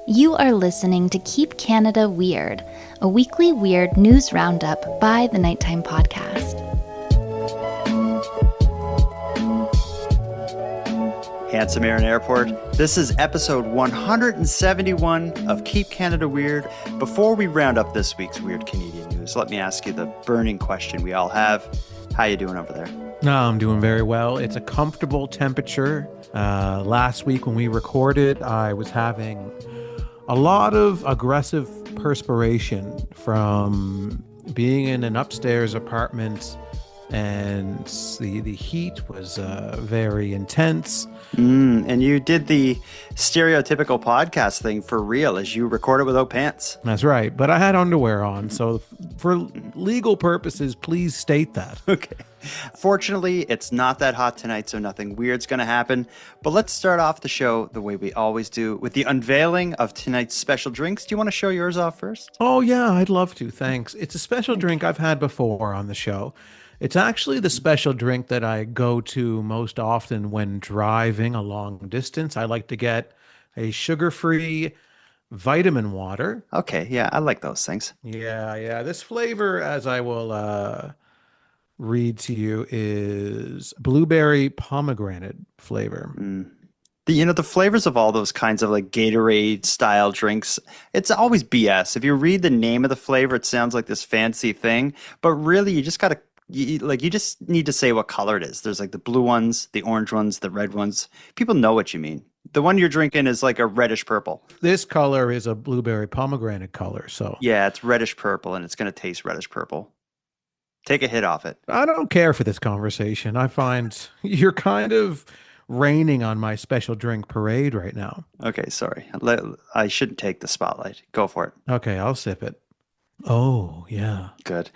You are listening to Keep Canada Weird, a weekly weird news roundup by the Nighttime Podcast. Handsome Air and Airport. This is episode 171 of Keep Canada Weird. Before we round up this week's weird Canadian news, let me ask you the burning question we all have. How you doing over there? No, I'm doing very well. It's a comfortable temperature. Last week when we recorded, I was having a lot of aggressive perspiration from being in an upstairs apartment, and the heat was very intense. And you did the stereotypical podcast thing for real as you recorded without pants. That's right, but I had underwear on, so for legal purposes, please state that. Okay. Fortunately, it's not that hot tonight, so nothing weird's going to happen. But let's start off the show the way we always do, with the unveiling of tonight's special drinks. Do you want to show yours off first? Oh, yeah, I'd love to. Thanks. It's a special drink I've had before on the show. It's actually the special drink that I go to most often when driving a long distance. I like to get a sugar-free vitamin water. Okay, yeah, I like those things. Yeah. This flavor, as I will read to you, is blueberry pomegranate flavor. The flavors of all those kinds of like Gatorade style drinks, it's always BS. If you read the name of the flavor, it sounds like this fancy thing, but really you just gotta you just need to say what color it is. There's like the blue ones, the orange ones, the red ones. People know what you mean. The one you're drinking is like a reddish purple. This color is a blueberry pomegranate color, so yeah, it's reddish purple, and it's gonna taste reddish purple. Take a hit off it. I don't care for this conversation. I find you're kind of raining on my special drink parade right now. Okay, sorry. I shouldn't take the spotlight. Go for it. Okay, I'll sip it. Oh, yeah. Good.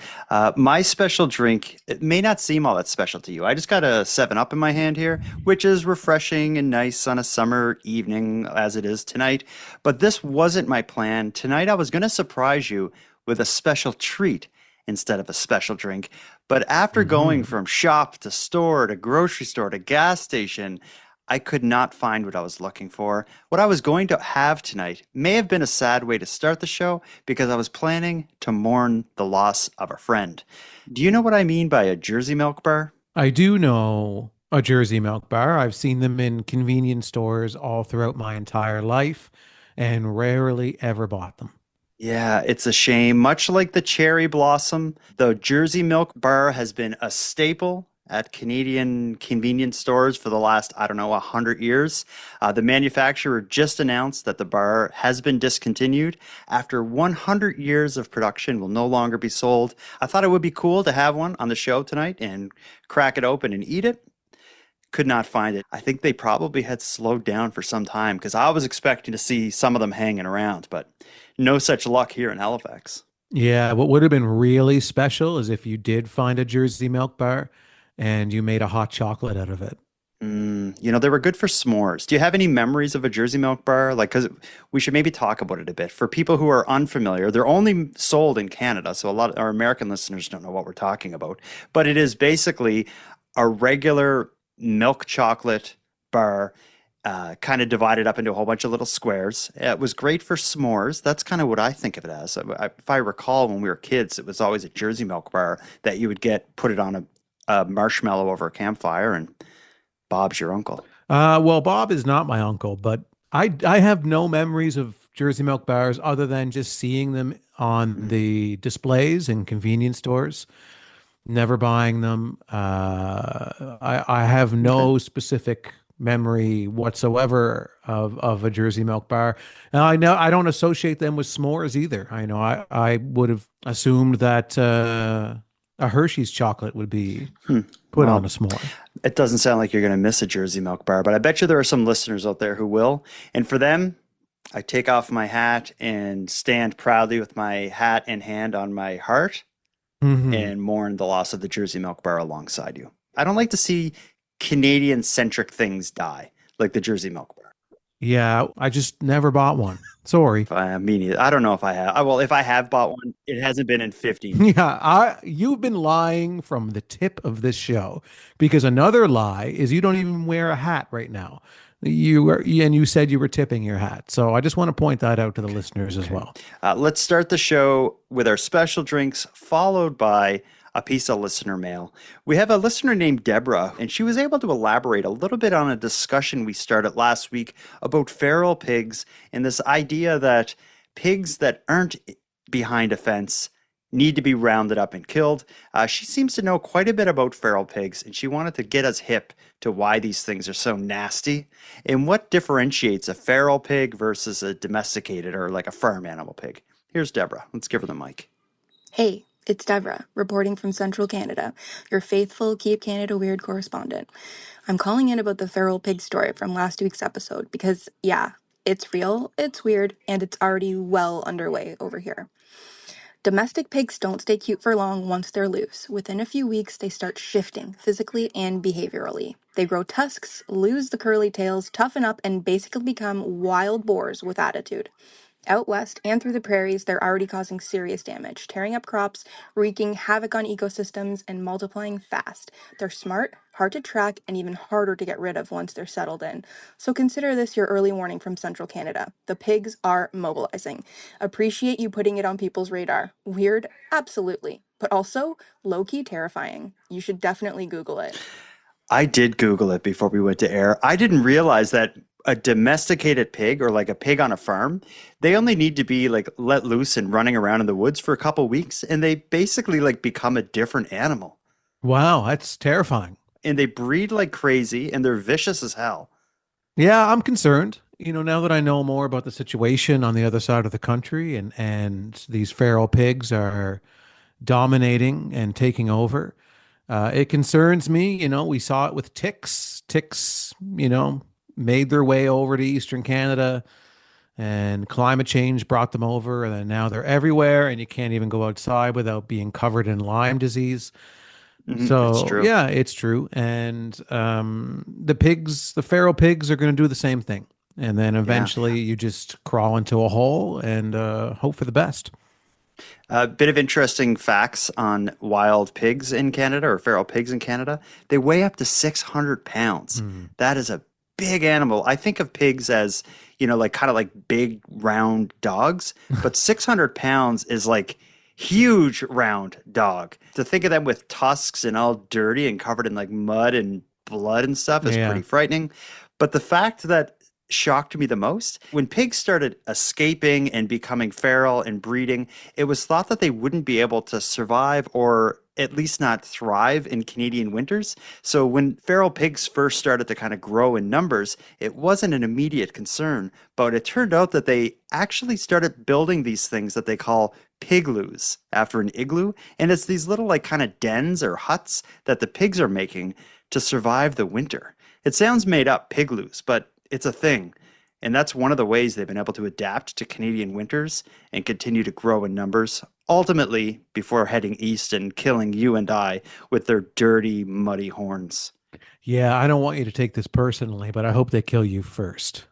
My special drink, it may not seem all that special to you. I just got a 7-Up in my hand here, which is refreshing and nice on a summer evening as it is tonight. But this wasn't my plan. Tonight I was going to surprise you with a special treat instead of a special drink. But after going from shop to store to grocery store to gas station, I could not find what I was looking for. What I was going to have tonight may have been a sad way to start the show because I was planning to mourn the loss of a friend. Do you know what I mean by a Jersey milk bar? I do know a Jersey milk bar. I've seen them in convenience stores all throughout my entire life and rarely ever bought them. Yeah, it's a shame. Much like the cherry blossom, the Jersey milk bar has been a staple at Canadian convenience stores for the last, 100 years. The manufacturer just announced that the bar has been discontinued. After 100 years of production, will no longer be sold. I thought it would be cool to have one on the show tonight and crack it open and eat it. Could not find it. I think they probably had slowed down for some time because I was expecting to see some of them hanging around, but no such luck here in Halifax. Yeah, what would have been really special is if you did find a Jersey milk bar and you made a hot chocolate out of it. They were good for s'mores. Do you have any memories of a Jersey milk bar? Because we should maybe talk about it a bit. For people who are unfamiliar, they're only sold in Canada, so a lot of our American listeners don't know what we're talking about. But it is basically a regular milk chocolate bar, kind of divided up into a whole bunch of little squares. It was great for s'mores. That's kind of what I think of it as. If I recall, when we were kids, it was always a Jersey milk bar that you would put it on a marshmallow over a campfire, and Bob's your uncle. Well, Bob is not my uncle, but I have no memories of Jersey milk bars other than just seeing them on the displays in convenience stores. Never buying them. I have no specific memory whatsoever of a Jersey milk bar. And I know I don't associate them with s'mores either. I know I would have assumed that a Hershey's chocolate would be put on a s'more. It doesn't sound like you're going to miss a Jersey milk bar, but I bet you there are some listeners out there who will. And for them, I take off my hat and stand proudly with my hat in hand on my heart and mourn the loss of the Jersey milk bar alongside you. I don't like to see Canadian-centric things die, like the Jersey milk bar. Yeah, I just never bought one. Sorry. Me neither. I don't know if I have. Well, if I have bought one, it hasn't been in 50 years. Yeah, you've been lying from the tip of this show, because another lie is you don't even wear a hat right now. you said you were tipping your hat. So I just want to point that out to the listeners as Okay. well. Let's start the show with our special drinks, followed by a piece of listener mail. We have a listener named Deborah, and she was able to elaborate a little bit on a discussion we started last week about feral pigs and this idea that pigs that aren't behind a fence need to be rounded up and killed. She seems to know quite a bit about feral pigs, and she wanted to get us hip to why these things are so nasty and what differentiates a feral pig versus a domesticated or like a farm animal pig. Here's Deborah. Let's give her the mic. Hey, it's Devra, reporting from Central Canada, your faithful Keep Canada Weird correspondent. I'm calling in about the feral pig story from last week's episode because, yeah, it's real, it's weird, and it's already well underway over here. Domestic pigs don't stay cute for long once they're loose. Within a few weeks, they start shifting physically and behaviorally. They grow tusks, lose the curly tails, toughen up, and basically become wild boars with attitude. Out west and through the prairies, they're already causing serious damage, tearing up crops, wreaking havoc on ecosystems, and multiplying fast. They're smart, hard to track, and even harder to get rid of once they're settled in. So consider this your early warning from Central Canada. The pigs are mobilizing. Appreciate you putting it on people's radar. Weird? Absolutely. But also low-key terrifying. You should definitely Google it. I did Google it before we went to air. I didn't realize that a domesticated pig or like a pig on a farm, they only need to be like let loose and running around in the woods for a couple weeks and they basically like become a different animal. Wow, that's terrifying. And they breed like crazy and they're vicious as hell. Yeah, I'm concerned. Now that I know more about the situation on the other side of the country and these feral pigs are dominating and taking over, it concerns me. We saw it with ticks. Ticks, made their way over to Eastern Canada and climate change brought them over. And then now they're everywhere and you can't even go outside without being covered in Lyme disease. It's So true. yeah, it's true. And the feral pigs are going to do the same thing. And then Yeah. eventually you just crawl into a hole and hope for the best. A bit of interesting facts on wild pigs in Canada or feral pigs in Canada. They weigh up to 600 pounds. That is a big animal. I think of pigs as, like kind of like big round dogs, but 600 pounds is like huge round dog. To think of them with tusks and all dirty and covered in like mud and blood and stuff is Yeah. pretty frightening. But the fact that shocked me the most when pigs started escaping and becoming feral and breeding, it was thought that they wouldn't be able to survive or at least not thrive in Canadian winters. So when feral pigs first started to kind of grow in numbers, it wasn't an immediate concern, but it turned out that they actually started building these things that they call pigloos after an igloo. And it's these little like kind of dens or huts that the pigs are making to survive the winter. It sounds made up, pigloos, but it's a thing. And that's one of the ways they've been able to adapt to Canadian winters and continue to grow in numbers, ultimately before heading east and killing you and I with their dirty, muddy horns. Yeah, I don't want you to take this personally, but I hope they kill you first.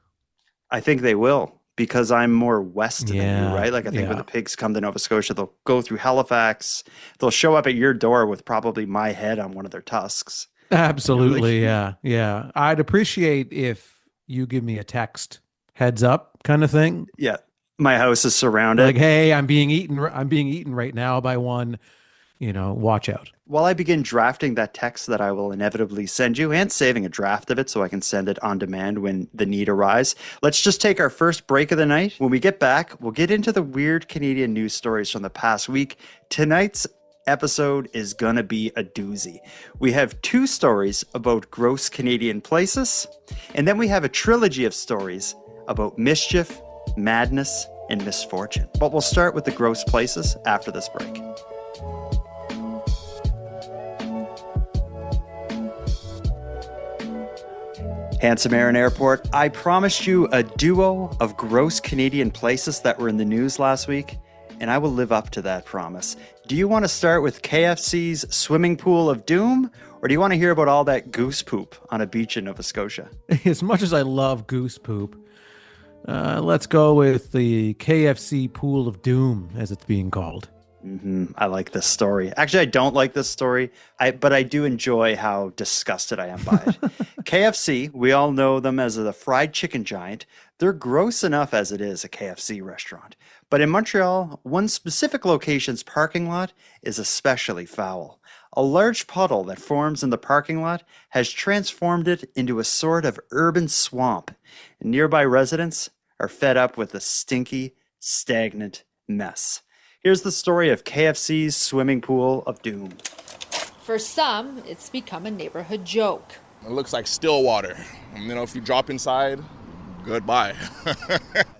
I think they will because I'm more west than you, Yeah, right? Like I think when yeah. the pigs come to Nova Scotia, they'll go through Halifax. They'll show up at your door with probably my head on one of their tusks. Absolutely, yeah, yeah. I'd appreciate if you give me a text heads up kind of thing. Yeah. My house is surrounded. Like, hey, I'm being eaten. I'm being eaten right now by one. Watch out. While I begin drafting that text that I will inevitably send you and saving a draft of it so I can send it on demand when the need arises, let's just take our first break of the night. When we get back, we'll get into the weird Canadian news stories from the past week. Tonight's episode is gonna be a doozy. We have 2 stories about gross Canadian places, and then we have a trilogy of stories about mischief, madness, and misfortune. But we'll start with the gross places after this break. Handsome Aaron Airport, I promised you a duo of gross Canadian places that were in the news last week, and I will live up to that promise. Do you want to start with KFC's swimming pool of doom, or do you want to hear about all that goose poop on a beach in Nova Scotia? As much as I love goose poop, let's go with the KFC pool of doom, as it's being called. I like this story. Actually, I don't like this story, but I do enjoy how disgusted I am by it. KFC, we all know them as the fried chicken giant. They're gross enough as it is, a KFC restaurant. But in Montreal, one specific location's parking lot is especially foul. A large puddle that forms in the parking lot has transformed it into a sort of urban swamp. And nearby residents are fed up with the stinky, stagnant mess. Here's the story of KFC's swimming pool of doom. For some, it's become a neighborhood joke. It looks like still water. You know, if you drop inside, goodbye.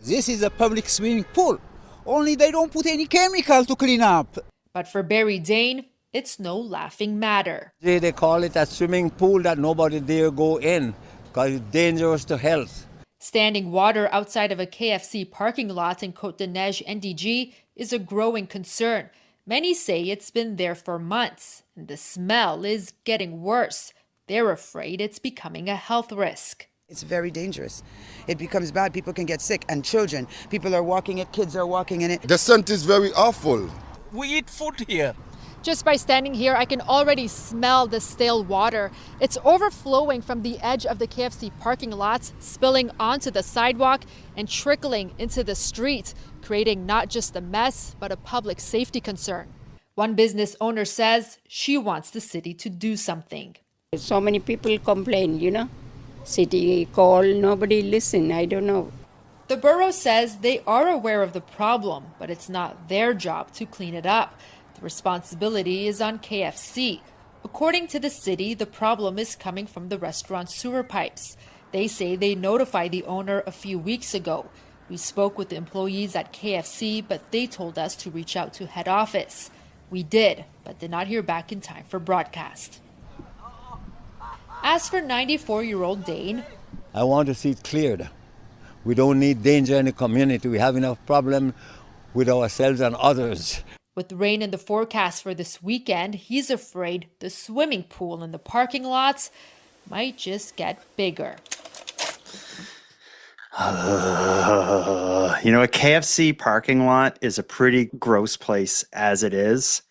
This is a public swimming pool. Only they don't put any chemical to clean up. But for Barry Dane, it's no laughing matter. They call it a swimming pool that nobody dare go in because it's dangerous to health. Standing water outside of a KFC parking lot in Côte-de-Neige, NDG, is a growing concern. Many say it's been there for months, and the smell is getting worse. They're afraid it's becoming a health risk. It's very dangerous. It becomes bad. People can get sick, and children. People are walking it, kids are walking in it. The scent is very awful. We eat food here. Just by standing here, I can already smell the stale water. It's overflowing from the edge of the KFC parking lots, spilling onto the sidewalk and trickling into the street, creating not just a mess, but a public safety concern. One business owner says she wants the city to do something. So many people complain, you know. City call, nobody listen, I don't know. The borough says they are aware of the problem, but it's not their job to clean it up. The responsibility is on KFC. According to the city, the problem is coming from the restaurant's sewer pipes. They say they notified the owner a few weeks ago. We spoke with the employees at KFC, but they told us to reach out to head office. We did, but did not hear back in time for broadcast. As for 94-year-old Dane, I want to see it cleared. We don't need danger in the community. We have enough problem with ourselves and others. with rain in the forecast for this weekend, he's afraid the swimming pool in the parking lots might just get bigger. A KFC parking lot is a pretty gross place as it is.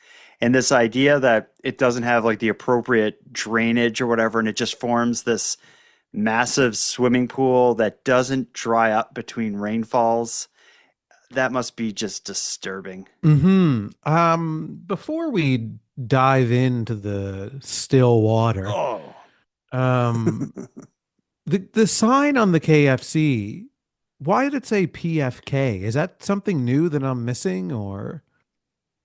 And this idea that it doesn't have like the appropriate drainage or whatever, and it just forms this massive swimming pool that doesn't dry up between rainfalls, that must be just disturbing. Before we dive into the still water, the sign on the KFC, why did it say PFK? Is that something new that I'm missing, or?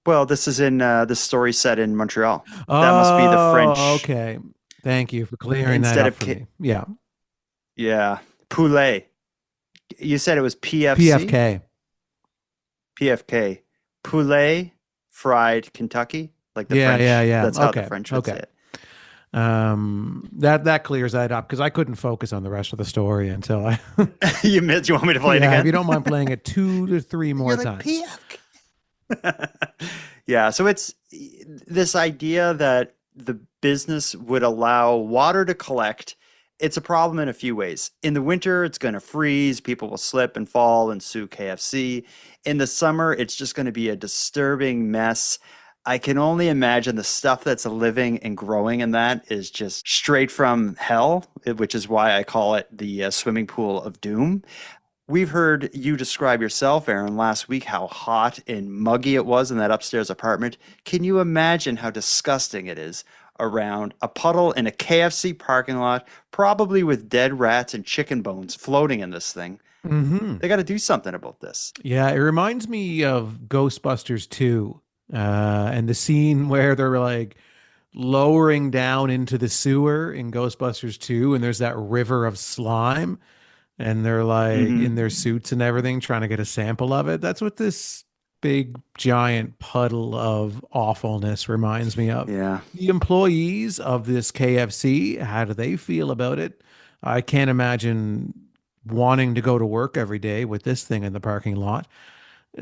Well, this is in the story set in Montreal. That must be the French. Okay. Thank you for clearing that Instead up of for me. Yeah. Yeah. Poulet. You said it was PFC? PFK. PFK. Poulet fried Kentucky? Like the French. Yeah. That's how the French would say it. That clears that up because I couldn't focus on the rest of the story until I You want me to play it again? If you don't mind playing it 2 to 3 more You're like, times. Yeah, so it's this idea that the business would allow water to collect. It's a problem in a few ways. In the winter, it's going to freeze, people will slip and fall and sue KFC. In the summer, it's just going to be a disturbing mess. I can only imagine the stuff that's living and growing in that is just straight from hell, which is why I call it the swimming pool of doom. We've heard you describe yourself, Aaron, last week, how hot and muggy it was in that upstairs apartment. Can you imagine how disgusting it is around a puddle in a KFC parking lot, probably with dead rats and chicken bones floating in this thing? Mm-hmm. They got to do something about this. Yeah, it reminds me of Ghostbusters 2 and the scene where they're like lowering down into the sewer in Ghostbusters 2, and there's that river of slime. And they're like in their suits and everything trying to get a sample of it. That's what this big giant puddle of awfulness reminds me of. Yeah. The employees of this KFC, how do they feel about it? I can't imagine wanting to go to work every day with this thing in the parking lot.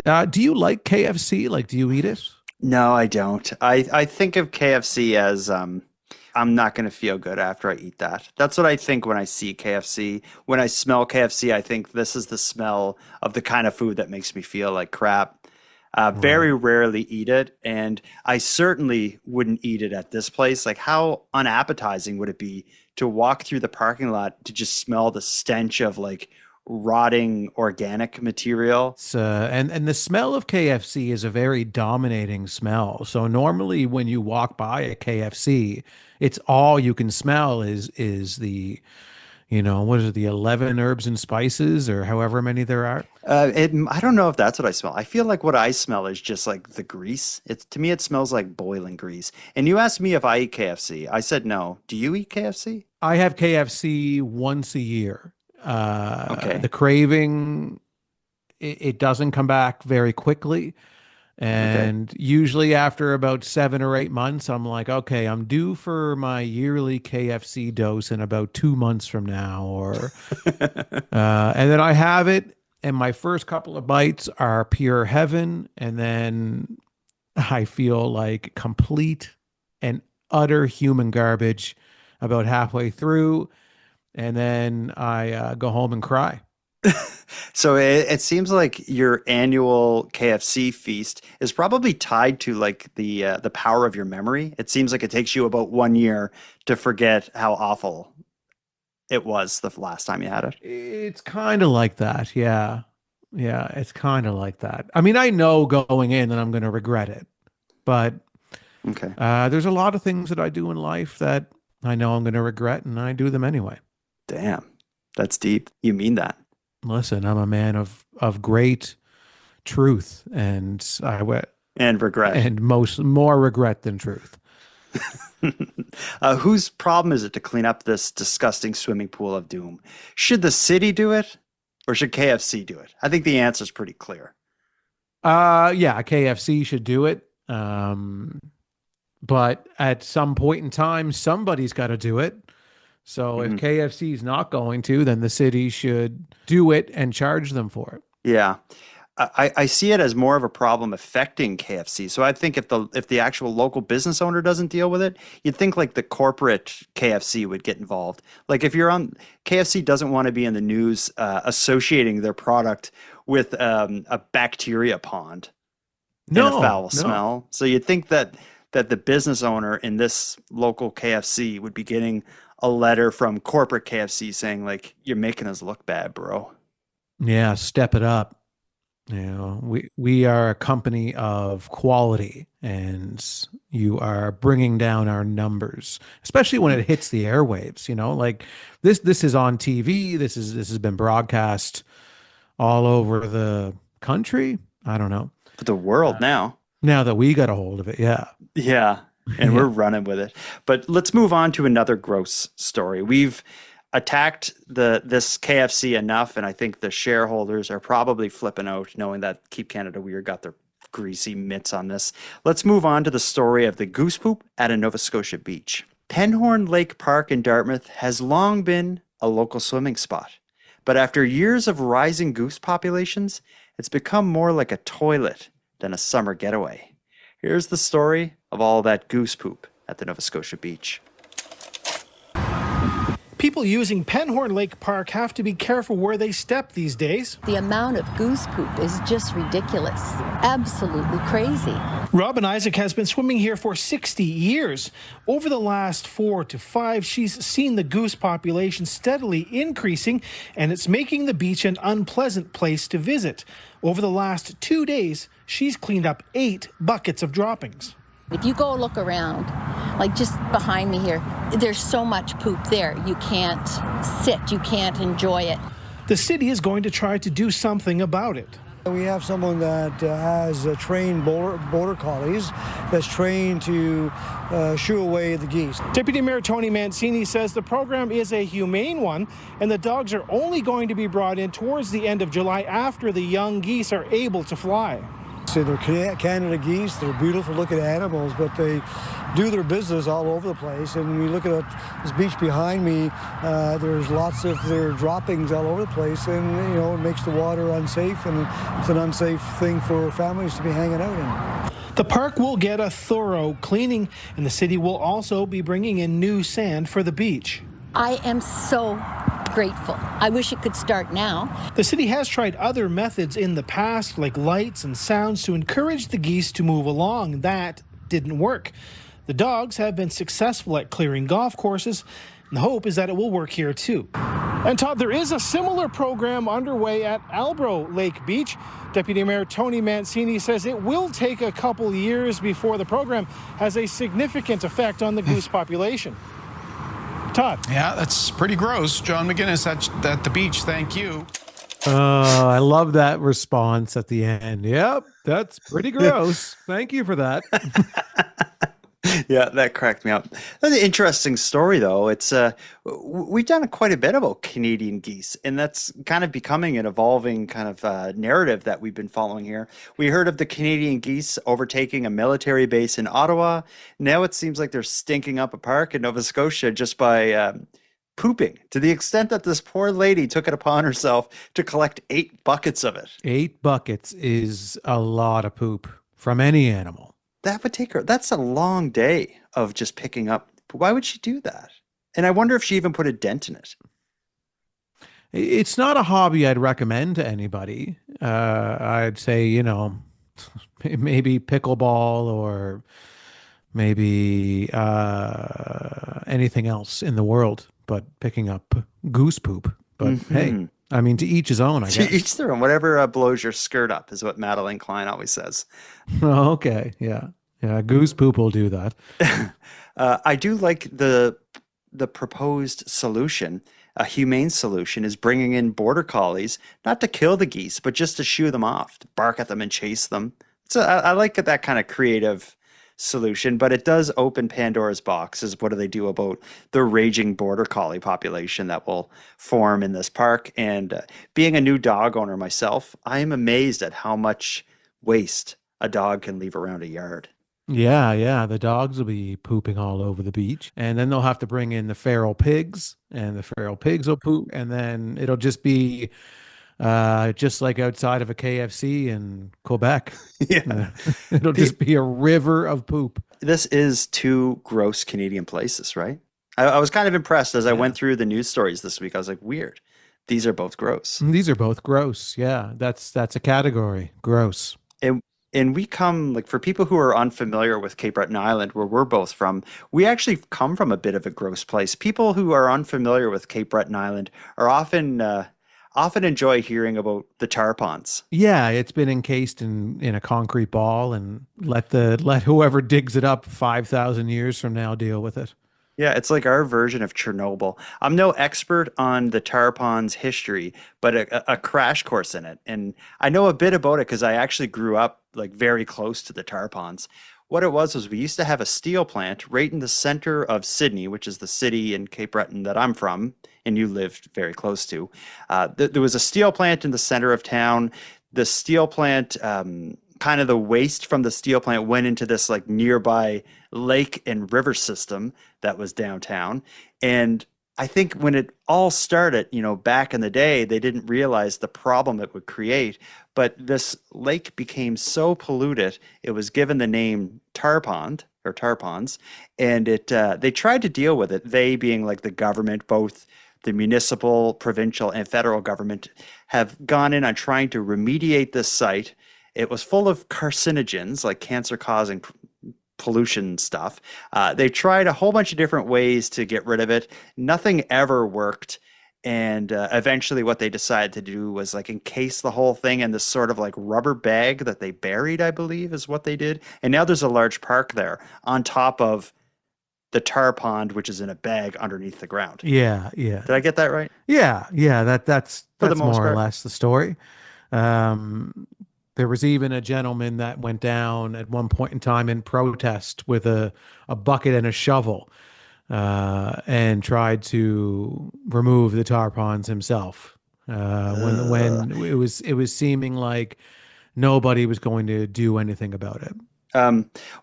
Do you like KFC? Like, do you eat it? No, I don't. I think of KFC as I'm not going to feel good after I eat that. That's what I think when I see KFC. When I smell KFC, I think this is the smell of the kind of food that makes me feel like crap. Very rarely eat it, and I certainly wouldn't eat it at this place. Like, how unappetizing would it be to walk through the parking lot to just smell the stench of like rotting organic material? And the smell of KFC is a very dominating smell. So normally when you walk by a KFC, it's all you can smell is the, what is it, the 11 herbs and spices or however many there are. I don't know if that's what I smell. I feel like what I smell is just like the grease. To me, it smells like boiling grease. And you asked me if I eat KFC. I said no. Do you eat KFC? I have KFC once a year. Okay. The craving, it doesn't come back very quickly. And usually after about 7 or 8 months, I'm like, okay, I'm due for my yearly KFC dose in about 2 months from now. Or, and then I have it, and my first couple of bites are pure heaven. And then I feel like complete and utter human garbage about halfway through. And then I go home and cry. So it seems like your annual KFC feast is probably tied to like the power of your memory. It seems like it takes you about 1 year to forget how awful it was the last time you had it. It's kind of like that. Yeah. Yeah, it's kind of like that. I mean, I know going in that I'm going to regret it, but there's a lot of things that I do in life that I know I'm going to regret, and I do them anyway. Damn, that's deep. You mean that? Listen, I'm a man of great truth, and regret, and more regret than truth. Whose problem is it to clean up this disgusting swimming pool of doom? Should the city do it, or should KFC do it? I think the answer is pretty clear. Yeah, KFC should do it. But at some point in time, somebody's got to do it. So if KFC is not going to, then the city should do it and charge them for it. Yeah. I see it as more of a problem affecting KFC. So I think if the actual local business owner doesn't deal with it, you'd think like the corporate KFC would get involved. Like if you're on KFC doesn't want to be in the news associating their product with a bacteria pond in a foul smell. So you'd think that the business owner in this local KFC would be getting a letter from corporate KFC saying like, you're making us look bad, bro. Yeah, step it up. We are a company of quality, and you are bringing down our numbers, especially when it hits the airwaves. Like this is on TV. This has been broadcast all over the country. I don't know, the world now. Now that we got a hold of it, yeah. And we're running with it. But let's move on to another gross story. We've attacked this KFC enough, and I think the shareholders are probably flipping out knowing that Keep Canada Weird got their greasy mitts on this. Let's move on to the story of the goose poop at a Nova Scotia beach. Penhorn Lake Park in Dartmouth has long been a local swimming spot. But after years of rising goose populations, it's become more like a toilet than a summer getaway. Here's the story of all that goose poop at the Nova Scotia beach. People using Penhorn Lake Park have to be careful where they step these days. The amount of goose poop is just ridiculous. Absolutely crazy. Robin Isaac has been swimming here for 60 years. Over the last 4 to 5, she's seen the goose population steadily increasing, and it's making the beach an unpleasant place to visit. Over the last 2 days, she's cleaned up 8 buckets of droppings. If you go look around, like just behind me here, there's so much poop there. You can't sit, you can't enjoy it. The city is going to try to do something about it. We have someone that has trained border collies that's trained to shoo away the geese. Deputy Mayor Tony Mancini says the program is a humane one, and the dogs are only going to be brought in towards the end of July after the young geese are able to fly. So they're Canada geese. They're beautiful looking animals, but they do their business all over the place. And when you look at this beach behind me, there's lots of their droppings all over the place, and it makes the water unsafe, and it's an unsafe thing for families to be hanging out in. The park will get a thorough cleaning, and the city will also be bringing in new sand for the beach. I am so grateful. I wish it could start now. The city has tried other methods in the past, like lights and sounds, to encourage the geese to move along. That didn't work. The dogs have been successful at clearing golf courses, and the hope is that it will work here too. And Todd, there is a similar program underway at Albro Lake Beach. Deputy Mayor Tony Mancini says it will take a couple years before the program has a significant effect on the goose population. Todd. Yeah, that's pretty gross. John McGinnis at the beach. Thank you. I love that response at the end. Yep, that's pretty gross. Thank you for that. Yeah, that cracked me up. That's an interesting story, though. It's we've done quite a bit about Canadian geese, and that's kind of becoming an evolving kind of narrative that we've been following here. We heard of the Canadian geese overtaking a military base in Ottawa. Now it seems like they're stinking up a park in Nova Scotia just by pooping, to the extent that this poor lady took it upon herself to collect 8 buckets of it. 8 buckets is a lot of poop from any animal. That would take her. That's a long day of just picking up. Why would she do that? And I wonder if she even put a dent in it. It's not a hobby I'd recommend to anybody. I'd say, maybe pickleball or maybe anything else in the world, but picking up goose poop. But hey, I mean, to each his own, I guess. To each their own. Whatever blows your skirt up is what Madeline Klein always says. Oh, okay. Yeah. Yeah. Goose poop will do that. I do like the proposed solution. A humane solution is bringing in border collies, not to kill the geese, but just to shoo them off, to bark at them and chase them. So I like that kind of creative solution, but it does open Pandora's box. Is what do they do about the raging border collie population that will form in this park? And being a new dog owner myself, I am amazed at how much waste a dog can leave around a yard. Yeah. The dogs will be pooping all over the beach, and then they'll have to bring in the feral pigs, and the feral pigs will poop, and then it'll just be just like outside of a KFC in Quebec. Yeah. It'll just be a river of poop. This is 2 gross Canadian places, right? I was kind of impressed as I went through the news stories this week. I was like, weird. These are both gross. These are both gross. Yeah, that's a category. Gross. And we come, like, for people who are unfamiliar with Cape Breton Island, where we're both from, we actually come from a bit of a gross place. People who are unfamiliar with Cape Breton Island are often enjoy hearing about the tar ponds. Yeah, it's been encased in a concrete ball, and let whoever digs it up 5,000 years from now deal with it. Yeah, it's like our version of Chernobyl. I'm no expert on the tar ponds history, but a crash course in it. And I know a bit about it because I actually grew up like very close to the tar ponds. What it was we used to have a steel plant right in the center of Sydney, which is the city in Cape Breton that I'm from, and you lived very close to. There was a steel plant in the center of town. The steel plant, kind of the waste from the steel plant went into this like nearby lake and river system that was downtown. And I think when it all started, back in the day, they didn't realize the problem it would create. But this lake became so polluted, it was given the name tar pond or tar ponds. And they tried to deal with it, they being like the government, both the municipal, provincial, and federal government have gone in on trying to remediate this site. It was full of carcinogens, like cancer-causing pollution stuff. They tried a whole bunch of different ways to get rid of it. Nothing ever worked. And eventually what they decided to do was like encase the whole thing in this sort of like rubber bag that they buried, I believe is what they did. And now there's a large park there on top of the tar pond, which is in a bag underneath the ground. Yeah. Did I get that right? Yeah. That's more or less the story. There was even a gentleman that went down at one point in time in protest with a bucket and a shovel and tried to remove the tar ponds himself. When it was seeming like nobody was going to do anything about it.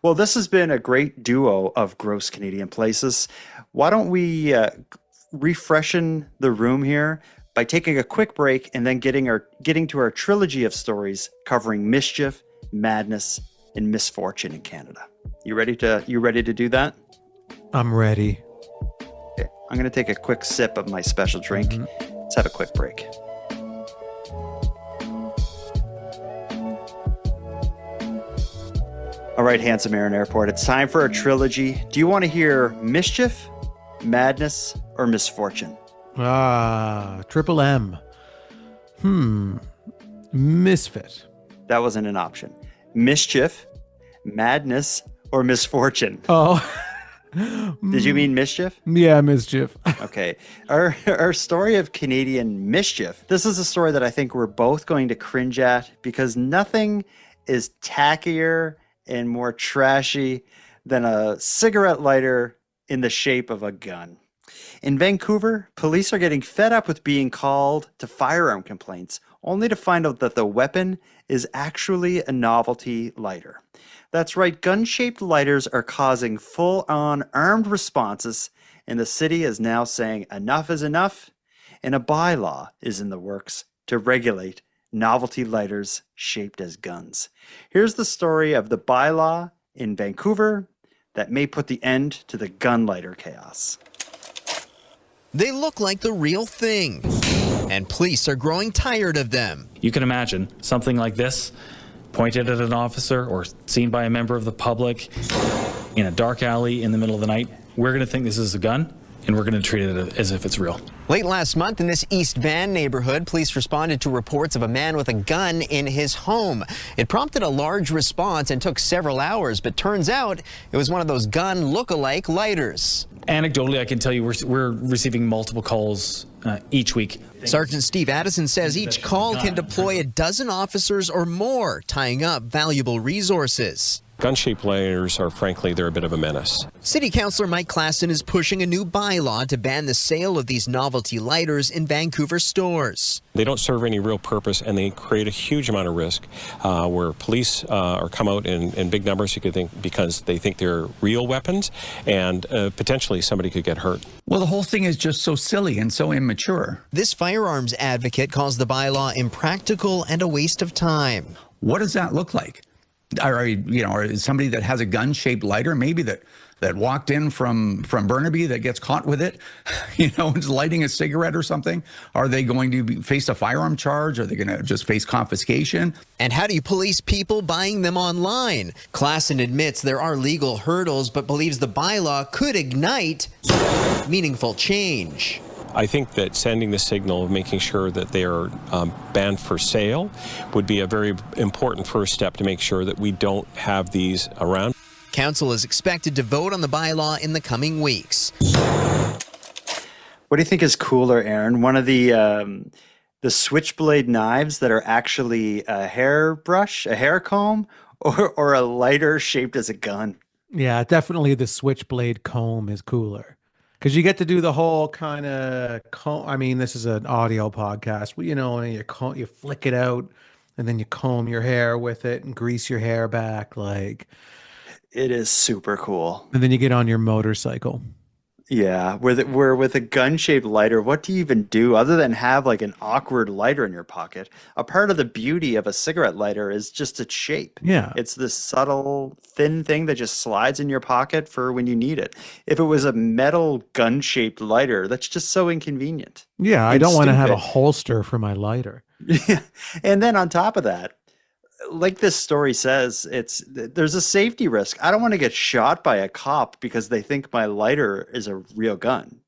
Well, this has been a great duo of gross Canadian places. Why don't we refreshen the room here by taking a quick break and then getting to our trilogy of stories covering mischief, madness, and misfortune in Canada. You ready to do that? I'm ready. Okay, I'm going to take a quick sip of my special drink. Let's have a quick break. All right, Handsome Aaron Airport, it's time for a trilogy. Do you want to hear mischief, madness, or misfortune? Triple M. Misfit. That wasn't an option. Mischief, madness, or misfortune? Oh. Did you mean mischief? Yeah, mischief. Okay. Our story of Canadian mischief. This is a story that I think we're both going to cringe at because nothing is tackier and more trashy than a cigarette lighter in the shape of a gun. In Vancouver, police are getting fed up with being called to firearm complaints, only to find out that the weapon is actually a novelty lighter. That's right, gun-shaped lighters are causing full-on armed responses, and the city is now saying enough is enough, and a bylaw is in the works to regulate novelty lighters shaped as guns. Here's the story of the bylaw in Vancouver that may put the end to the gun lighter chaos. They look like the real thing, and police are growing tired of them. You can imagine something like this pointed at an officer or seen by a member of the public in a dark alley in the middle of the night. We're going to think this is a gun, and we're going to treat it as if it's real. Late last month in this East Van neighborhood, police responded to reports of a man with a gun in his home. It prompted a large response and took several hours, but turns out it was one of those gun look-alike lighters. Anecdotally, I can tell you we're receiving multiple calls each week. Sergeant Steve Addison says each call can deploy a dozen officers or more, tying up valuable resources. Gun-shaped lighters are, frankly, they're a bit of a menace. City Councillor Mike Klassen is pushing a new bylaw to ban the sale of these novelty lighters in Vancouver stores. They don't serve any real purpose, and they create a huge amount of risk where police are come out in big numbers because they think they're real weapons, and potentially somebody could get hurt. Well, the whole thing is just so silly and so immature. This firearms advocate calls the bylaw impractical and a waste of time. What does that look like? Or is somebody that has a gun-shaped lighter, maybe that walked in from Burnaby that gets caught with it, is lighting a cigarette or something? Are they going to face a firearm charge? Are they going to just face confiscation? And how do you police people buying them online? Klassen admits there are legal hurdles, but believes the bylaw could ignite meaningful change. I think that sending the signal of making sure that they are banned for sale would be a very important first step to make sure that we don't have these around. Council is expected to vote on the bylaw in the coming weeks. What do you think is cooler, Aaron? One of the switchblade knives that are actually a hairbrush, a hair comb, or a lighter shaped as a gun? Yeah, definitely the switchblade comb is cooler. Because you get to do the whole kind of comb. I mean, this is an audio podcast, and you flick it out, and then you comb your hair with it and grease your hair back, like. It is super cool. And then you get on your motorcycle. Yeah, we're with a gun-shaped lighter. What do you even do other than have like an awkward lighter in your pocket? A part of the beauty of a cigarette lighter is just its shape. Yeah. It's this subtle, thin thing that just slides in your pocket for when you need it. If it was a metal gun-shaped lighter, that's just so inconvenient. Yeah, I don't want to have a holster for my lighter. Yeah. And then on top of that, like this story says, there's a safety risk. I don't want to get shot by a cop because they think my lighter is a real gun.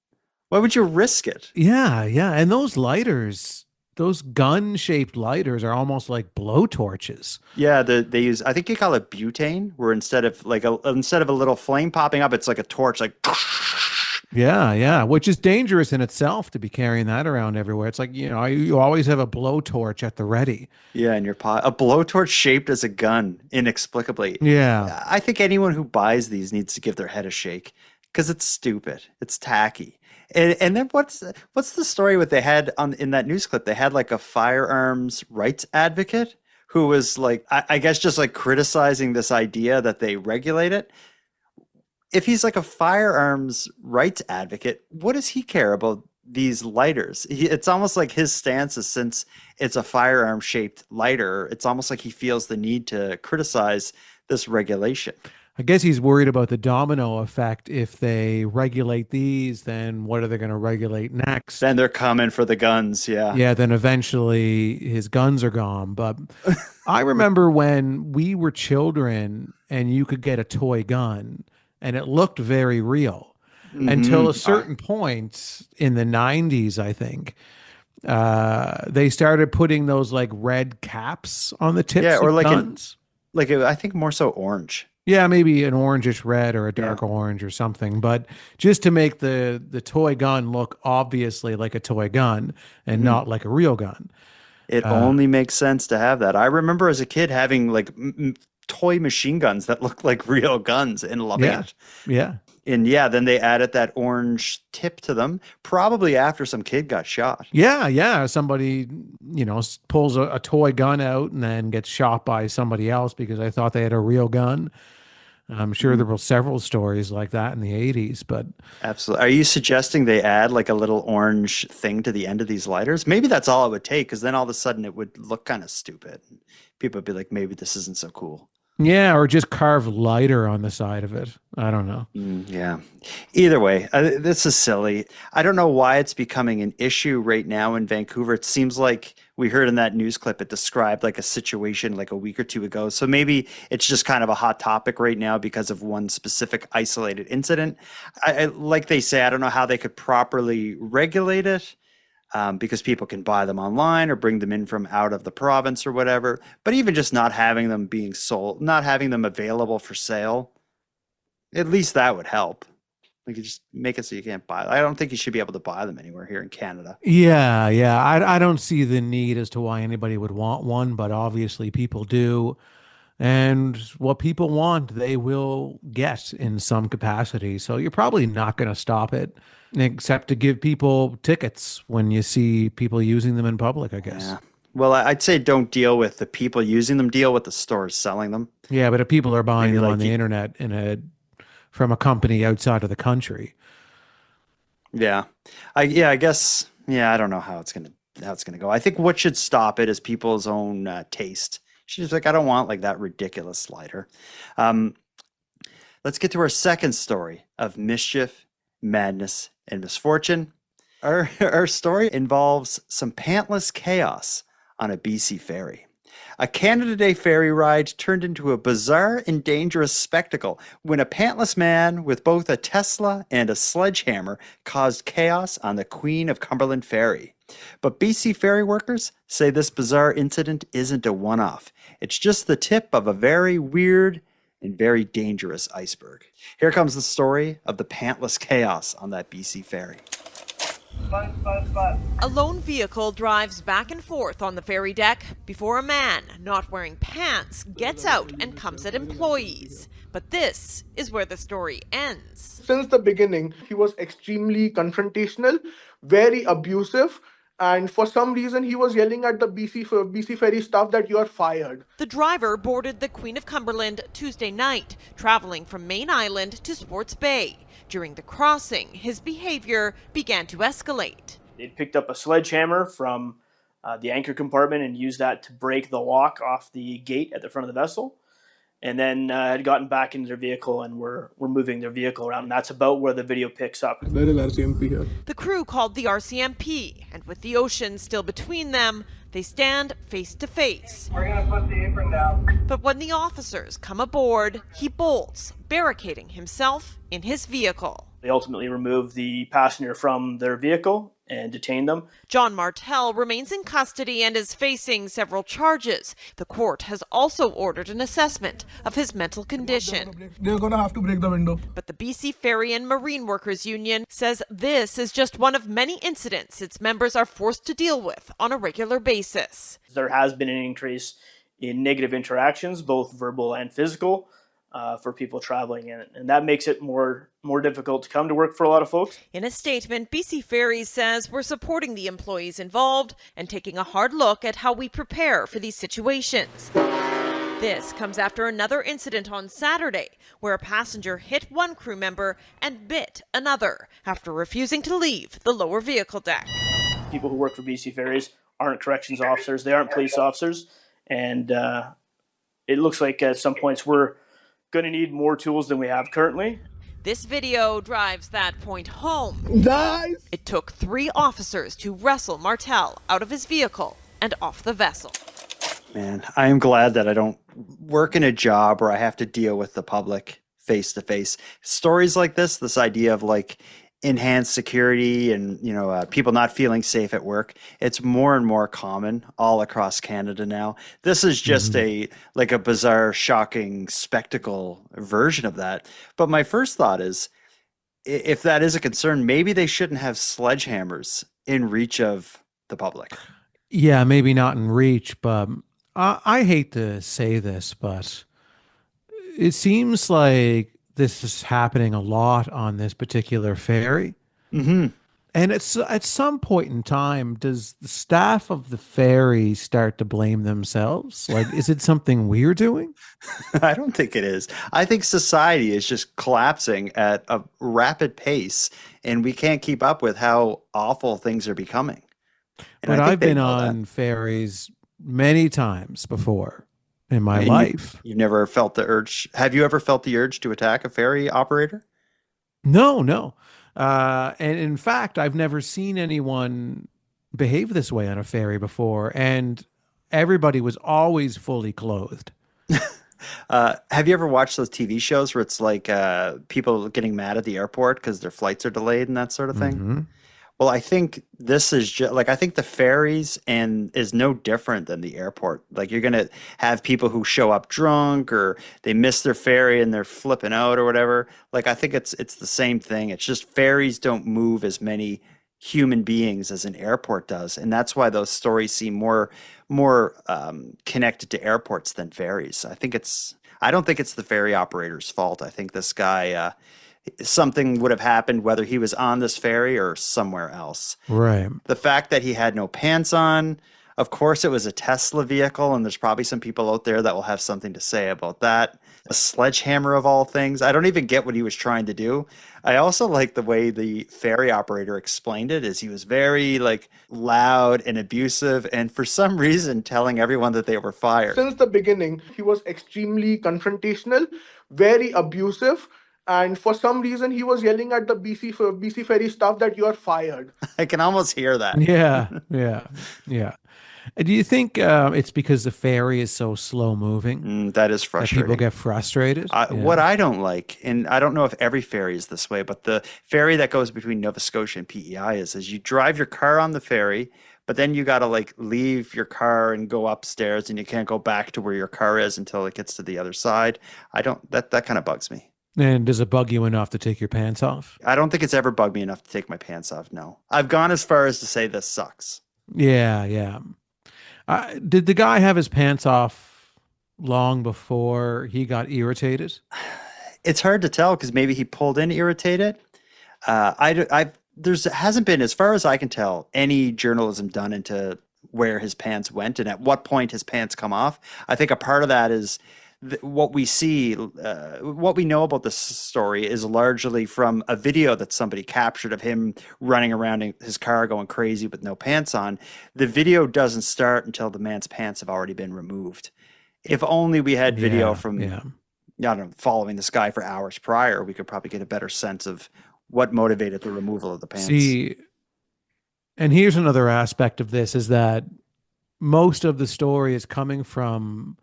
Why would you risk it? Yeah. And those lighters, those gun-shaped lighters are almost like blowtorches. Yeah, they use, I think you call it butane, where instead of a little flame popping up, it's like a torch, like. Yeah, which is dangerous in itself to be carrying that around everywhere. It's like, you always have a blowtorch at the ready. Yeah, in your pocket. A blowtorch shaped as a gun, inexplicably. Yeah. I think anyone who buys these needs to give their head a shake because it's stupid. It's tacky. And then what's the story what they had in that news clip? They had like a firearms rights advocate who was like, I guess just like criticizing this idea that they regulate it. If he's like a firearms rights advocate, what does he care about these lighters? It's almost like his stance is, since it's a firearm shaped lighter, it's almost like he feels the need to criticize this regulation. I guess he's worried about the domino effect. If they regulate these, then what are they going to regulate next? Then they're coming for the guns. Yeah. Yeah, then eventually his guns are gone. But I remember when we were children and you could get a toy gun and it looked very real until a certain point in the 90s, I think. They started putting those like red caps on the tips or of like guns. I think more so orange. Yeah, maybe an orangish red or a dark orange or something, but just to make the toy gun look obviously like a toy gun and not like a real gun. It only makes sense to have that. I remember as a kid having like toy machine guns that looked like real guns and loving it. Yeah. And yeah, then they added that orange tip to them, probably after some kid got shot. Yeah. Somebody, pulls a toy gun out and then gets shot by somebody else because they thought they had a real gun. I'm sure there were several stories like that in the 80s, but absolutely. Are you suggesting they add like a little orange thing to the end of these lighters? Maybe that's all it would take, because then all of a sudden it would look kind of stupid. People would be like, maybe this isn't so cool. Yeah, or just carve lighter on the side of it. I don't know. Yeah. Either way, this is silly. I don't know why it's becoming an issue right now in Vancouver. It seems like we heard in that news clip, it described like a situation like a week or two ago. So maybe it's just kind of a hot topic right now because of one specific isolated incident. Like they say, I don't know how they could properly regulate it. Because people can buy them online or bring them in from out of the province or whatever. But even just not having them being sold, not having them available for sale, at least that would help. Like, you just make it so you can't buy them. I don't think you should be able to buy them anywhere here in Canada. Yeah. I don't see the need as to why anybody would want one, but obviously people do. And what people want, they will get in some capacity. So you're probably not going to stop it, except to give people tickets when you see people using them in public, I guess. Yeah. Well, I'd say don't deal with the people using them, deal with the stores selling them. Yeah, but if people are buying Maybe them like on the internet from a company outside of the country. Yeah. I guess, I don't know how it's going to go. I think what should stop it is people's own taste. She's like, I don't want like that ridiculous lighter. Let's get to our second story of mischief, madness, and misfortune. Our story involves some pantless chaos on a BC ferry. A Canada Day ferry ride turned into a bizarre and dangerous spectacle when a pantless man with both a Tesla and a sledgehammer caused chaos on the Queen of Cumberland ferry. But BC ferry workers say this bizarre incident isn't a one-off. It's just the tip of a very weird and very dangerous iceberg. Here comes the story of the pantless chaos on that BC ferry. A lone vehicle drives back and forth on the ferry deck before a man not wearing pants gets out and comes at employees. But this is where the story ends. Since the beginning, he was extremely confrontational, very abusive, and for some reason he was yelling at the BC Ferry staff that you are fired. The driver boarded the Queen of Cumberland Tuesday night, traveling from Main Island to Sports Bay. During the crossing, his behavior began to escalate. They picked up a sledgehammer from the anchor compartment and used that to break the lock off the gate at the front of the vessel. And then had gotten back into their vehicle and were moving their vehicle around. And that's about where the video picks up. There is RCMP here. The crew called the RCMP, and with the ocean still between them, they stand face to face. We're going to put the apron down. But when the officers come aboard, he bolts, barricading himself in his vehicle. They ultimately removed the passenger from their vehicle and detained them. John Martel remains in custody and is facing several charges. The court has also ordered an assessment of his mental condition. They're going to have to break the window. But the BC Ferry and Marine Workers Union says this is just one of many incidents its members are forced to deal with on a regular basis. There has been an increase in negative interactions, both verbal and physical, for people traveling, and that makes it more difficult to come to work for a lot of folks. In a statement, BC Ferries says we're supporting the employees involved and taking a hard look at how we prepare for these situations. This comes after another incident on Saturday where a passenger hit one crew member and bit another after refusing to leave the lower vehicle deck. People who work for BC Ferries aren't corrections officers, they aren't police officers, and it looks like at some points we're going to need more tools than we have currently. This video drives that point home. Nice! It took 3 officers to wrestle Martel out of his vehicle and off the vessel. Man, I am glad that I don't work in a job where I have to deal with the public face to face. Stories like this idea of like enhanced security and, people not feeling safe at work, it's more and more common all across Canada now. This is just a bizarre, shocking spectacle version of that. But my first thought is, if that is a concern, maybe they shouldn't have sledgehammers in reach of the public. Yeah, maybe not in reach, but I hate to say this, but it seems like this is happening a lot on this particular ferry. Mm-hmm. And it's at some point in time, does the staff of the ferry start to blame themselves? Like, is it something we're doing? I don't think it is. I think society is just collapsing at a rapid pace, and we can't keep up with how awful things are becoming. And But I think I've they been know on that. ferries many times before in my life. You've never felt the urge. Have you ever felt the urge to attack a ferry operator? No. And in fact, I've never seen anyone behave this way on a ferry before. And everybody was always fully clothed. Have you ever watched those TV shows where it's like people getting mad at the airport because their flights are delayed and that sort of thing? Mhm. Well, I think this is just like, I think the ferries and is no different than the airport. Like, you're going to have people who show up drunk or they miss their ferry and they're flipping out or whatever. Like, I think it's the same thing. It's just ferries don't move as many human beings as an airport does. And that's why those stories seem more connected to airports than ferries. I don't think it's the ferry operator's fault. I think this guy, something would have happened whether he was on this ferry or somewhere else. Right. The fact that he had no pants on, of course, it was a Tesla vehicle, and there's probably some people out there that will have something to say about that. A sledgehammer of all things. I don't even get what he was trying to do. I also like the way the ferry operator explained it, is he was very loud and abusive, and for some reason telling everyone that they were fired. Since the beginning, he was extremely confrontational, very abusive, and for some reason, he was yelling at the BC Ferry staff that you are fired. I can almost hear that. Yeah. And do you think it's because the ferry is so slow moving? That is That frustrating. people get frustrated? What I don't like, and I don't know if every ferry is this way, but the ferry that goes between Nova Scotia and PEI is you drive your car on the ferry, but then you got to leave your car and go upstairs, and you can't go back to where your car is until it gets to the other side. That kind of bugs me. And does it bug you enough to take your pants off? I don't think it's ever bugged me enough to take my pants off. No, I've gone as far as to say this sucks. Yeah. Did the guy have his pants off long before he got irritated? It's hard to tell because maybe he pulled in irritated. There hasn't been, as far as I can tell, any journalism done into where his pants went and at what point his pants come off. I think a part of that is what we see, what we know about this story is largely from a video that somebody captured of him running around in his car going crazy with no pants on. The video doesn't start until the man's pants have already been removed. If only we had video from, I don't know, following this guy for hours prior, we could probably get a better sense of what motivated the removal of the pants. See, and here's another aspect of this is that most of the story is coming from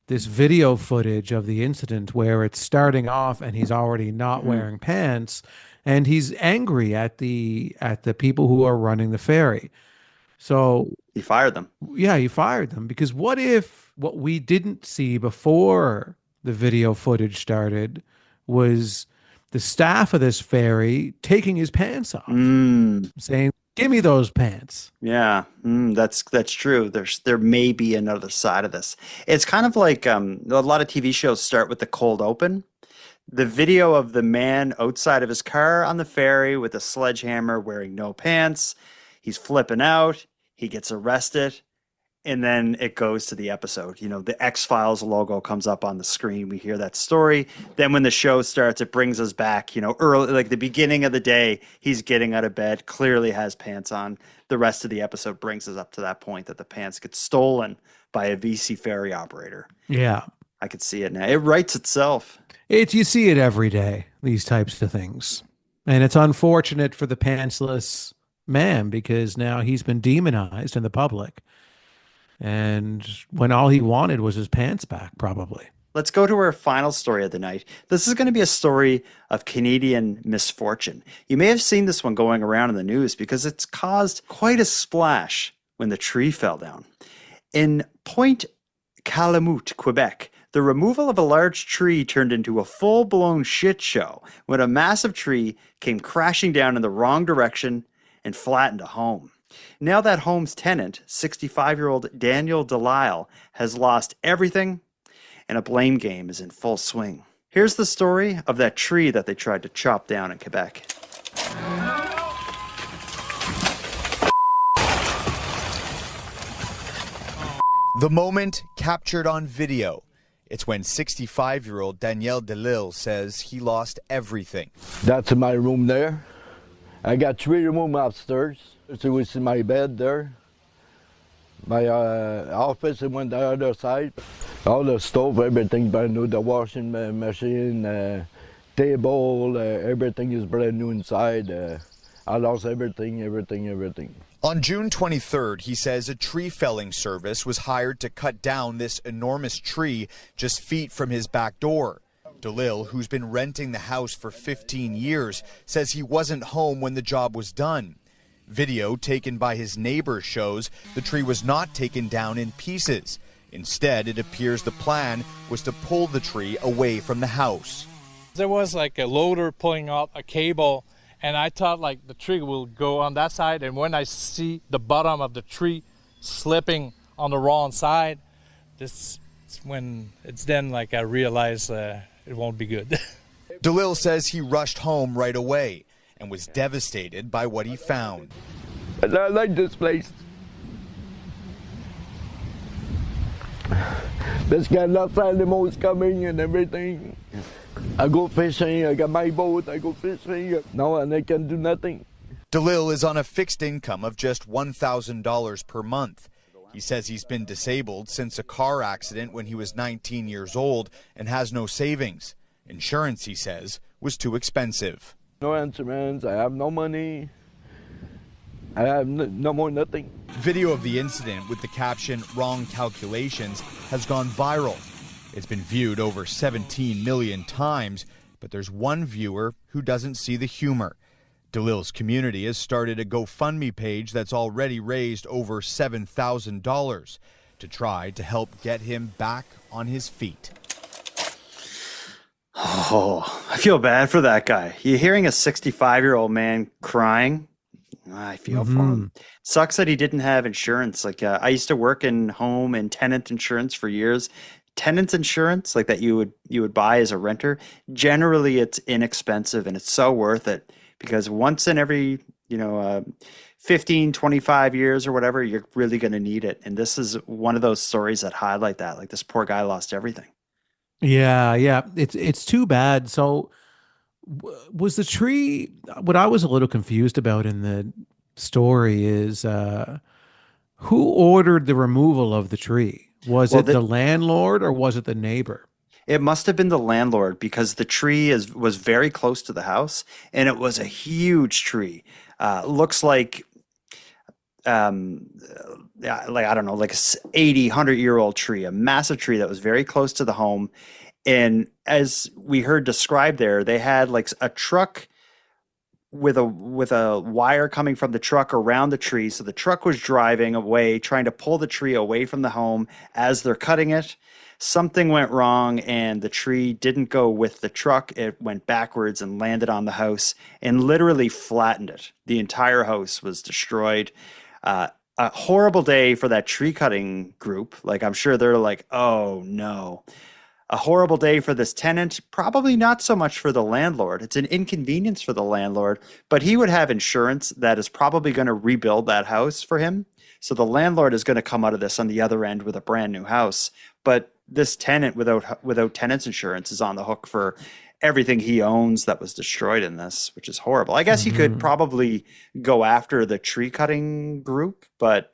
this video footage of the incident where it's starting off and he's already not wearing pants and he's angry at the people who are running the ferry. So he fired them. Yeah, he fired them because what if what we didn't see before the video footage started was the staff of this ferry taking his pants off, saying, "Give me those pants." Yeah, that's true. There may be another side of this. It's kind of like a lot of TV shows start with the cold open. The video of the man outside of his car on the ferry with a sledgehammer wearing no pants. He's flipping out. He gets arrested. And then it goes to the episode. You know, the X-Files logo comes up on the screen. We hear that story. Then when the show starts, it brings us back, early, like the beginning of the day. He's getting out of bed, clearly has pants on. The rest of the episode brings us up to that point that the pants get stolen by a VC ferry operator. Yeah. I could see it now. It writes itself. You see it every day, these types of things. And it's unfortunate for the pantsless man because now he's been demonized in the public. And when all he wanted was his pants back, probably. Let's go to our final story of the night. This is going to be a story of Canadian misfortune. You may have seen this one going around in the news because it's caused quite a splash when the tree fell down. In Point Calamouche, Quebec, the removal of a large tree turned into a full-blown shit show when a massive tree came crashing down in the wrong direction and flattened a home. Now that home's tenant, 65-year-old Daniel Delisle, has lost everything, and a blame game is in full swing. Here's the story of that tree that they tried to chop down in Quebec. The moment captured on video. It's when 65-year-old Daniel Delisle says he lost everything. That's my room there. I got 3 rooms upstairs. So it's my bed there. My office went the other side. All the stove, everything brand new. The washing machine, table, everything is brand new inside. I lost everything. On June 23rd, he says a tree felling service was hired to cut down this enormous tree just feet from his back door. Delisle, who's been renting the house for 15 years, says he wasn't home when the job was done. Video taken by his neighbor shows the tree was not taken down in pieces. Instead, it appears the plan was to pull the tree away from the house. There was like a loader pulling out a cable, and I thought like the tree will go on that side, and when I see the bottom of the tree slipping on the wrong side, this is when it's then like I realize it won't be good. Delisle says he rushed home right away and was devastated by what he found. I like this place. There's got lots of animals coming and everything. I go fishing, I got my boat, I go fishing. No, and I can do nothing. Delisle is on a fixed income of just $1,000 per month. He says he's been disabled since a car accident when he was 19 years old and has no savings. Insurance, he says, was too expensive. No insurance, I have no money. I have no more nothing. Video of the incident with the caption, "Wrong Calculations," has gone viral. It's been viewed over 17 million times, but there's one viewer who doesn't see the humor. Delisle's community has started a GoFundMe page that's already raised over $7,000 to try to help get him back on his feet. Oh, I feel bad for that guy. You're hearing a 65-year-old man crying. I feel for him. Sucks that he didn't have insurance. Like I used to work in home and tenant insurance for years. Tenants insurance, like that you would buy as a renter, generally it's inexpensive and it's so worth it because once in every 15, 25 years or whatever, you're really going to need it. And this is one of those stories that highlight that. Like this poor guy lost everything. Yeah. It's too bad. So was the tree, what I was a little confused about in the story is who ordered the removal of the tree? Was it the landlord or was it the neighbor? It must have been the landlord because the tree was very close to the house and it was a huge tree. Looks like I don't know, like a 80, 100-year-old tree, a massive tree that was very close to the home. And as we heard described there, they had like a truck with a wire coming from the truck around the tree. So the truck was driving away, trying to pull the tree away from the home as they're cutting it. Something went wrong and the tree didn't go with the truck. It went backwards and landed on the house and literally flattened it. The entire house was destroyed. A horrible day for that tree cutting group. Like I'm sure they're like, oh no. A horrible day for this tenant, probably not so much for the landlord. It's an inconvenience for the landlord, but he would have insurance that is probably going to rebuild that house for him. So the landlord is going to come out of this on the other end with a brand new house. But this tenant without tenant's insurance is on the hook for everything he owns that was destroyed in this, which is horrible. I guess he could probably go after the tree cutting group, but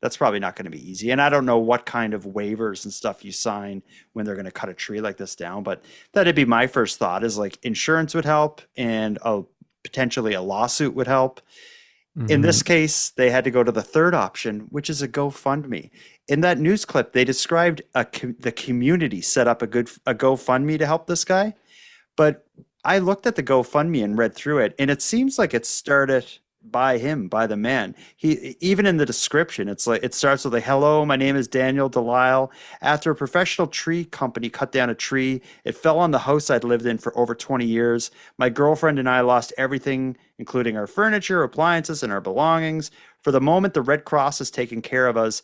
That's probably not going to be easy. And I don't know what kind of waivers and stuff you sign when they're going to cut a tree like this down, but that'd be my first thought is like insurance would help and potentially a lawsuit would help. In this case, they had to go to the third option, which is a GoFundMe. In that news clip, they described the community set up a GoFundMe to help this guy. But I looked at the GoFundMe and read through it, and it seems like it started by him, by the man. He even in the description, it's like it starts with a hello, my name is Daniel Delisle. After a professional tree company cut down a tree, it fell on the house I'd lived in for over 20 years. My girlfriend and I lost everything, including our furniture, appliances, and our belongings. For the moment, the Red Cross is taking care of us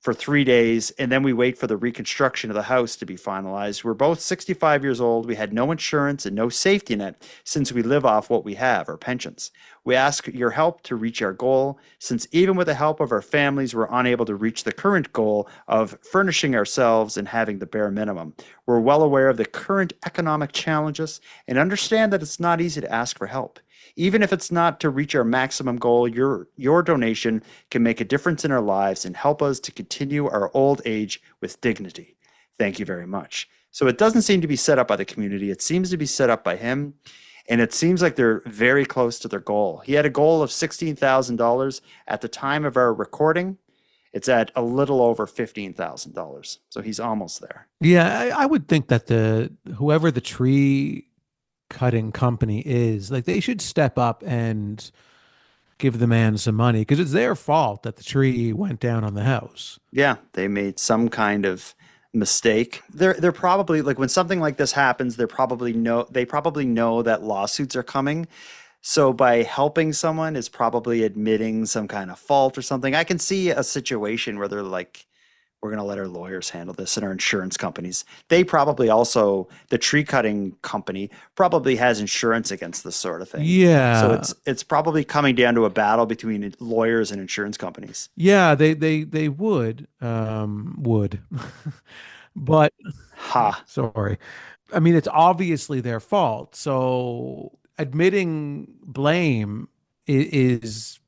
for 3 days, and then we wait for the reconstruction of the house to be finalized. We're both 65 years old. We had no insurance and no safety net since we live off what we have, our pensions. We ask your help to reach our goal, since even with the help of our families, we're unable to reach the current goal of furnishing ourselves and having the bare minimum. We're well aware of the current economic challenges and understand that it's not easy to ask for help. Even if it's not to reach our maximum goal, your donation can make a difference in our lives and help us to continue our old age with dignity. Thank you very much. So it doesn't seem to be set up by the community. It seems to be set up by him. And it seems like they're very close to their goal. He had a goal of $16,000 at the time of our recording. It's at a little over $15,000. So he's almost there. Yeah, I would think that whoever the tree cutting company is, like, they should step up and give the man some money, because it's their fault that the tree went down on the house. Yeah, they made some kind of mistake. They're probably, like, when something like this happens, they probably know that lawsuits are coming. So by helping someone is probably admitting some kind of fault or something. I can see a situation where they're like, we're going to let our lawyers handle this and our insurance companies. They probably also, the tree cutting company probably has insurance against this sort of thing. Yeah. So it's probably coming down to a battle between lawyers and insurance companies. Yeah, they would. But sorry. I mean, it's obviously their fault. So admitting blame is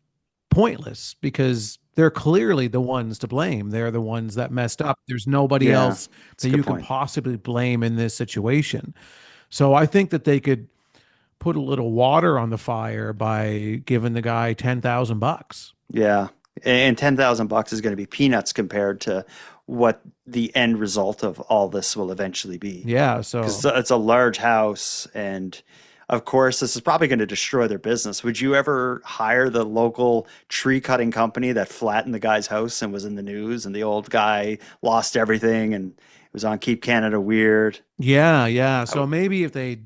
pointless, because they're clearly the ones to blame. They're the ones that messed up. There's nobody else that you can possibly blame in this situation. So I think that they could put a little water on the fire by giving the guy $10,000. Yeah. And $10,000 is going to be peanuts compared to what the end result of all this will eventually be. Yeah. So 'cause it's a large house, and of course, this is probably going to destroy their business. Would you ever hire the local tree cutting company that flattened the guy's house and was in the news, and the old guy lost everything and it was on Keep Canada Weird? Yeah. So maybe if they,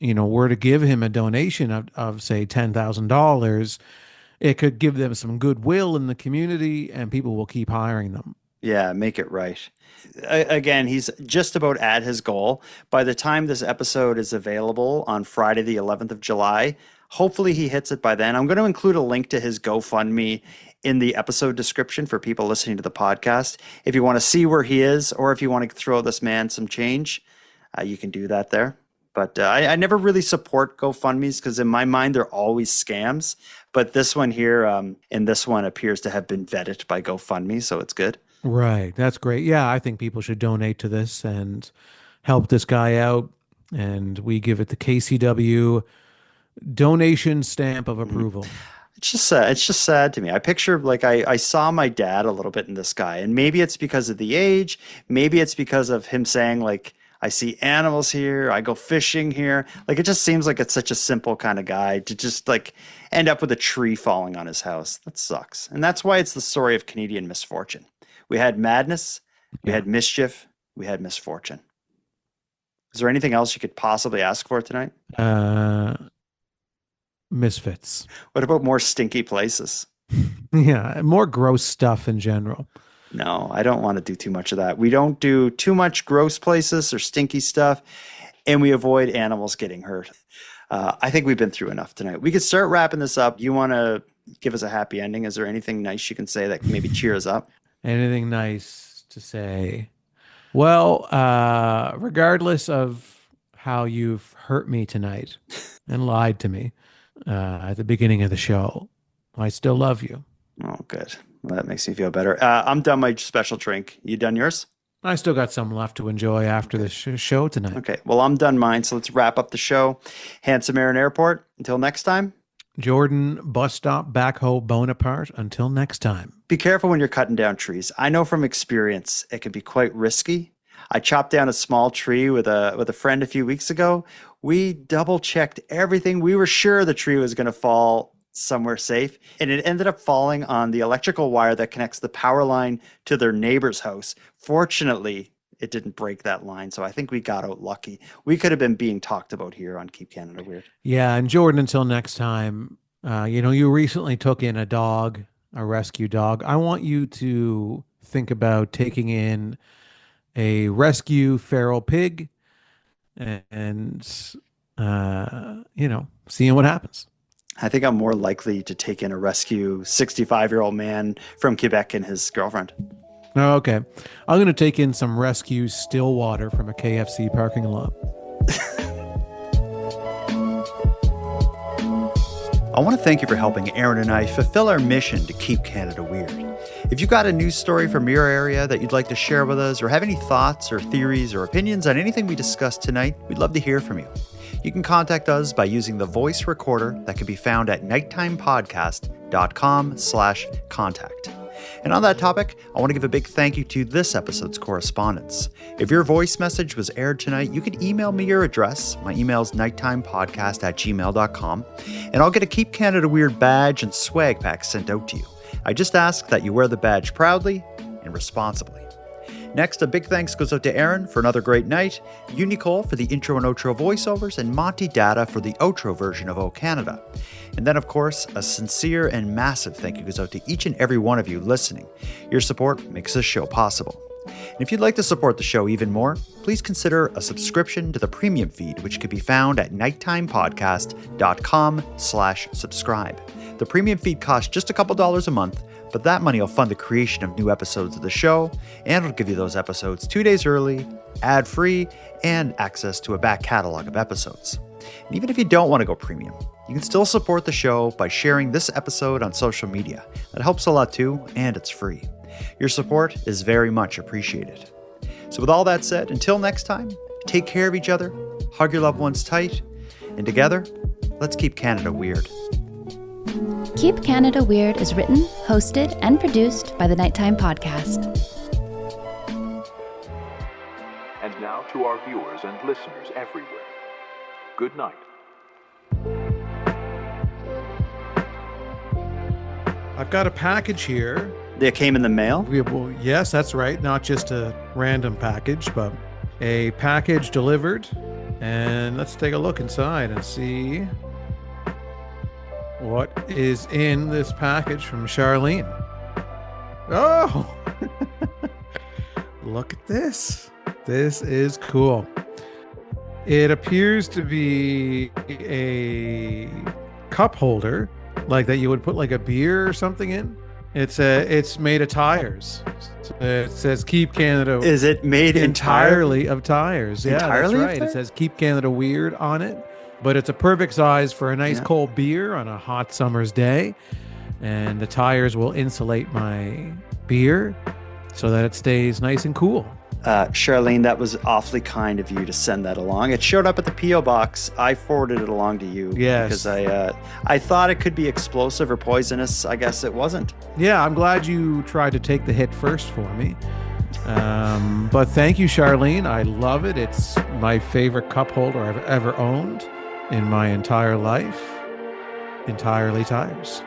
were to give him a donation of say $10,000, it could give them some goodwill in the community, and people will keep hiring them. Yeah, make it right. Again, he's just about at his goal. By the time this episode is available on Friday, the 11th of July, hopefully he hits it by then. I'm going to include a link to his GoFundMe in the episode description for people listening to the podcast. If you want to see where he is, or if you want to throw this man some change, you can do that there. But I never really support GoFundMes, because in my mind, they're always scams. But this one here, and this one appears to have been vetted by GoFundMe, so it's good. Right. That's great. Yeah, I think people should donate to this and help this guy out. And we give it the KCW donation stamp of approval. It's just sad to me. I picture, like, I saw my dad a little bit in this guy, and maybe it's because of the age. Maybe it's because of him saying, like, I see animals here, I go fishing here. Like, it just seems like it's such a simple kind of guy to just, like, end up with a tree falling on his house. That sucks. And that's why it's the story of Canadian misfortune. We had madness, we had mischief, we had misfortune. Is there anything else you could possibly ask for tonight? Misfits. What about more stinky places? Yeah, more gross stuff in general. No, I don't want to do too much of that. We don't do too much gross places or stinky stuff, and we avoid animals getting hurt. I think we've been through enough tonight. We could start wrapping this up. You want to give us a happy ending? Is there anything nice you can say that can maybe cheer us up? Anything nice to say? Well, regardless of how you've hurt me tonight, and lied to me at the beginning of the show. I still love you. Oh, good. Well, that makes me feel better. I'm done my special drink. You done yours? I still got some left to enjoy after the show tonight. Okay. Well, I'm done mine. So let's wrap up the show. Handsome Aaron Airport. Until next time. Jordan, bus stop, backhoe, Bonaparte. Until next time. Be careful when you're cutting down trees. I know from experience it can be quite risky. I chopped down a small tree with a friend a few weeks ago. We double checked everything. We were sure the tree was going to fall somewhere safe, and it ended up falling on the electrical wire that connects the power line to their neighbor's house. Fortunately, it didn't break that line, so I think we got out lucky. We could have been being talked about here on Keep Canada Weird. Yeah, and Jordan, until next time, you recently took in a dog, a rescue dog. I want you to think about taking in a rescue feral pig and seeing what happens. I think I'm more likely to take in a rescue 65-year-old man from Quebec and his girlfriend. Oh, okay. I'm going to take in some rescue still water from a KFC parking lot. I want to thank you for helping Aaron and I fulfill our mission to keep Canada weird. If you've got a news story from your area that you'd like to share with us, or have any thoughts or theories or opinions on anything we discussed tonight, we'd love to hear from you. You can contact us by using the voice recorder that can be found at nighttimepodcast.com/contact. And on that topic, I want to give a big thank you to this episode's correspondents. If your voice message was aired tonight, you can email me your address. My email is nighttimepodcast@gmail.com, and I'll get a Keep Canada Weird badge and swag pack sent out to you. I just ask that you wear the badge proudly and responsibly. Next, a big thanks goes out to Aaron for another great night, you, Nicole, for the intro and outro voiceovers, and Monty Data for the outro version of O Canada. And then, of course, a sincere and massive thank you goes out to each and every one of you listening. Your support makes this show possible. And if you'd like to support the show even more, please consider a subscription to the premium feed, which can be found at nighttimepodcast.com/subscribe. The premium feed costs just a couple dollars a month, but that money will fund the creation of new episodes of the show, and it'll give you those episodes 2 days early, ad-free, and access to a back catalog of episodes. And even if you don't want to go premium, you can still support the show by sharing this episode on social media. That helps a lot too, and it's free. Your support is very much appreciated. So with all that said, until next time, take care of each other, hug your loved ones tight, and together, let's keep Canada weird. Keep Canada Weird is written, hosted, and produced by the Nighttime Podcast. And now to our viewers and listeners everywhere. Good night. I've got a package here. They came in the mail? Well, yes, that's right. Not just a random package, but a package delivered. And let's take a look inside and see what is in this package from Charlene. Oh, look at this. This is cool. It appears to be a cup holder, like that you would put like a beer or something in. It's made of tires. It says Keep Canada. Is it made entirely of tires? Yeah, entirely that's right. It says Keep Canada Weird on it, but it's a perfect size for a nice cold beer on a hot summer's day. And the tires will insulate my beer so that it stays nice and cool. Charlene, that was awfully kind of you to send that along. It showed up at the P.O. box. I forwarded it along to you. Yes. Because I thought it could be explosive or poisonous. I guess it wasn't. Yeah, I'm glad you tried to take the hit first for me. But thank you, Charlene. I love it. It's my favorite cup holder I've ever owned in my entire life. Entirely tires.